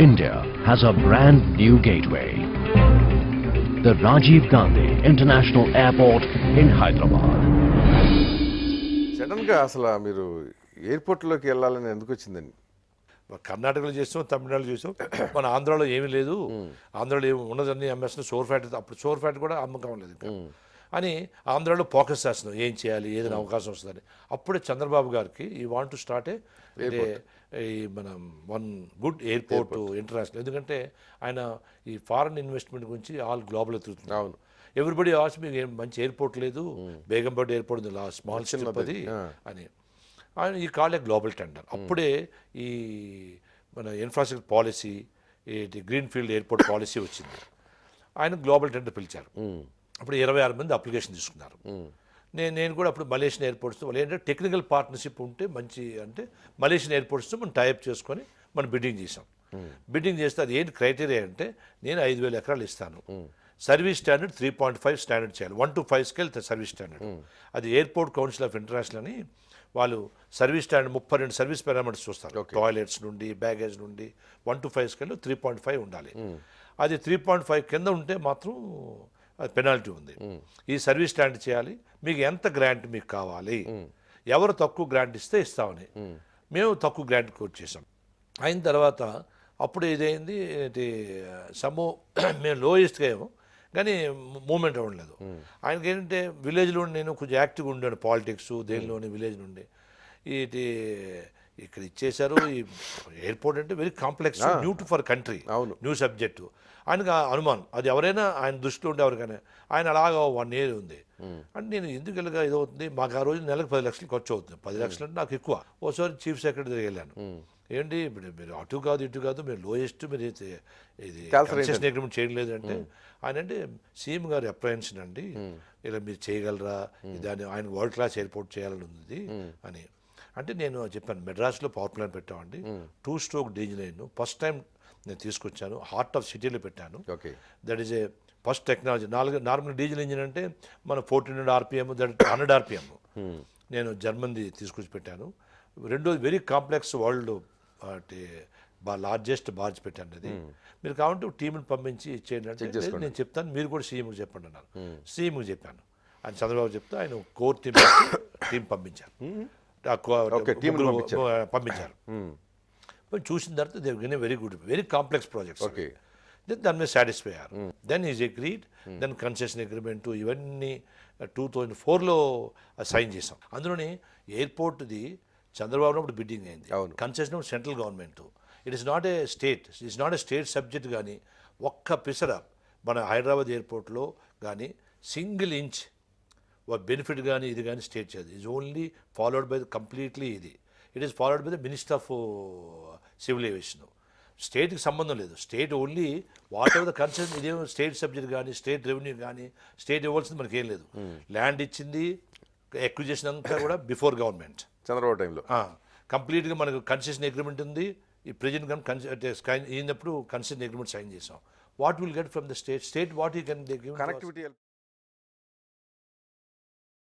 India has a brand new gateway, the Rajiv Gandhi International Airport in Hyderabad. సడన్గా అసలు మీరు ఎయిర్పోర్ట్లోకి వెళ్ళాలని ఎందుకు వచ్చిందండి? కర్ణాటకలో చేస్తాం, తమిళనాడులో చేస్తాం, మన ఆంధ్రాలో ఏమీ లేదు. ఆంధ్రాలో ఏమి ఉన్నదన్నీ అమ్మేస్తున్నాం. షోర్ ఫ్యాట్, అప్పుడు షోర్ ఫ్యాట్ కూడా అమ్మకం లేదు ఇంకా అని ఆంధ్రాలో ఫోకస్ చేస్తున్నాం. ఏం చేయాలి, ఏదైనా అవకాశం వస్తుందని. అప్పుడే చంద్రబాబు గారికి ఈ వాంట్ టు స్టార్ట్ ఈ మనం వన్ గుడ్ ఎయిర్పోర్ట్ ఇంటర్నేషనల్. ఎందుకంటే ఆయన ఈ ఫారెన్ ఇన్వెస్ట్మెంట్ గురించి ఆల్ గ్లోబల్ తిరుగుతుంది. అవును, ఎవ్రీబడి ఆల్సో మీకు ఏం మంచి ఎయిర్పోర్ట్ లేదు, బేగంపేట ఎయిర్పోర్ట్ ఉంది, స్మాల్ చిన్నది అని. ఆయన ఈ కాల్ గ్లోబల్ టెండర్. అప్పుడే ఈ మన infrastructure policy, green field airport policy వచ్చింది. ఆయన గ్లోబల్ టెండర్ పిలిచారు. అప్పుడు 26 మంది అప్లికేషన్ తీసుకున్నారు. నేను కూడా అప్పుడు మలేషియన్ ఎయిర్పోర్ట్స్తో వాళ్ళు ఏంటంటే టెక్నికల్ పార్ట్నర్షిప్ ఉంటే మంచి, అంటే మలేషియన్ ఎయిర్పోర్ట్స్తో మనం టైప్ చేసుకొని మనం బిడ్డింగ్ చేసాం. బిడ్డింగ్ చేస్తే అది ఏంటి క్రైటీరియా అంటే, నేను 5,000 ఎకరాలు ఇస్తాను, సర్వీస్ స్టాండర్డ్ 3.5 స్టాండర్డ్ చేయాలి, 1 to 5 స్కేల్ సర్వీస్ స్టాండర్డ్. అది ఎయిర్పోర్ట్ కౌన్సిల్ ఆఫ్ ఇంటర్నేషనల్ అని వాళ్ళు సర్వీస్ స్టాండర్డ్ 32 సర్వీస్ పారామీటర్స్ చూస్తారు. టాయిలెట్స్ నుండి, బ్యాగేజ్ నుండి 1 to 5 స్కేల్లో 3.5 ఉండాలి. అది 3.5 కింద ఉంటే మాత్రం అది పెనాల్టీ ఉంది. ఈ సర్వీస్ స్టాండర్డ్ చేయాలి, మీకు ఎంత గ్రాంట్ మీకు కావాలి, ఎవరు తక్కువ గ్రాంట్ ఇస్తే ఇస్తామని. మేము తక్కువ గ్రాంట్ కోట్ చేసాం. అయిన తర్వాత అప్పుడు ఇదైంది మేము లోయెస్ట్గా ఏమో కానీ మూమెంట్ అవ్వలేదు. ఆయనకి ఏంటంటే విలేజ్లో నేను కొంచెం యాక్టివ్గా ఉండాను, పాలిటిక్స్ దేనిలోని విలేజ్ నుండి. ఇది ఇక్కడ ఇచ్చేశారు. ఈ ఎయిర్పోర్ట్ అంటే very complex, new to for country, new subject. ఆయనకు అనుమానం, అది ఎవరైనా ఆయన దృష్టిలో ఉండే ఎవరికైనా. ఆయన అలాగా 1 year ఉంది అంటే నేను ఎందుకు ఇలాగా ఇదవుతుంది, మాకు ఆ రోజు నెలకు 10 లక్షలు ఖర్చు అవుతుంది. 10 లక్షలు అంటే నాకు ఎక్కువ. ఓసారి చీఫ్ సెక్రటరీ దగ్గరికి వెళ్ళాను. ఏంటి ఇప్పుడు మీరు అటు కాదు ఇటు కాదు, మీరు లోయెస్ట్, మీరు ఇది కన్సెషన్ అగ్రిమెంట్ చేయలేదు అంటే, ఆయన అంటే సీఎం గారు అప్రహెన్షన్ అండి, ఇలా మీరు చేయగలరా, దాన్ని ఆయన వరల్డ్ క్లాస్ ఎయిర్పోర్ట్ చేయాలని ఉంది అని. అంటే నేను చెప్పాను, మెడ్రాస్లో పవర్ ప్లాంట్ పెట్టామండి, 2 stroke diesel line first time నేను తీసుకొచ్చాను, హార్ట్ ఆఫ్ సిటీలో పెట్టాను. That is a first technology. Normal diesel engine అంటే మన 1400 RPM, దట్ 100 RPM. నేను జర్మన్ది తీసుకొచ్చి పెట్టాను. రెండోది very complex world largest barge పెట్టాను. అది మీరు కావాలంటే టీంని పంపించి ఇచ్చేయండి అంటే, నేను చెప్తాను, మీరు కూడా సీఎంకి చెప్పండి అన్నారు. సీఎంకి చెప్పాను. ఆయన చంద్రబాబు చెప్తే ఆయన కోర్ టీం పంపించారు. పంపించారు. చూసిన తర్వాత దేవ్ very good, very complex projects. దాని మీద సాటిస్ఫై అయ్యారు. Then is agreed. Then concession agreement ఇవన్నీ 2004లో సైన్ చేసాం. అందులోని ఎయిర్పోర్ట్ది చంద్రబాబు అప్పుడు బిడ్డింగ్ అయింది. Concession central government. It is not a state, it's not a state subject. కానీ ఒక్క పిసర మన హైదరాబాద్ ఎయిర్పోర్ట్లో కానీ సింగిల్ ఇంచ్ బెనిఫిట్ కానీ ఇది కానీ స్టేట్ చేయదు. Is only followed by completely ఇది. It is followed by the minister of civil aviation. స్టేట్కి సంబంధం లేదు. State only whatever the concern, ఇదేమో స్టేట్ సబ్జెక్ట్ కానీ స్టేట్ రెవెన్యూ కానీ స్టేట్ ఇవ్వాల్సింది మనకేం లేదు. ల్యాండ్ ఇచ్చింది, ఎక్విజిషన్ అంతా కూడా బిఫోర్ గవర్నమెంట్ చంద్రబాబు టైంలో కంప్లీట్గా మనకు కన్సెషన్ అగ్రిమెంట్ ఉంది. ఈ ప్రెజెంట్ కానీ అయినప్పుడు కన్సెషన్ అగ్రిమెంట్ సైన్ చేసాం. What will get from the state, what you can give connectivity.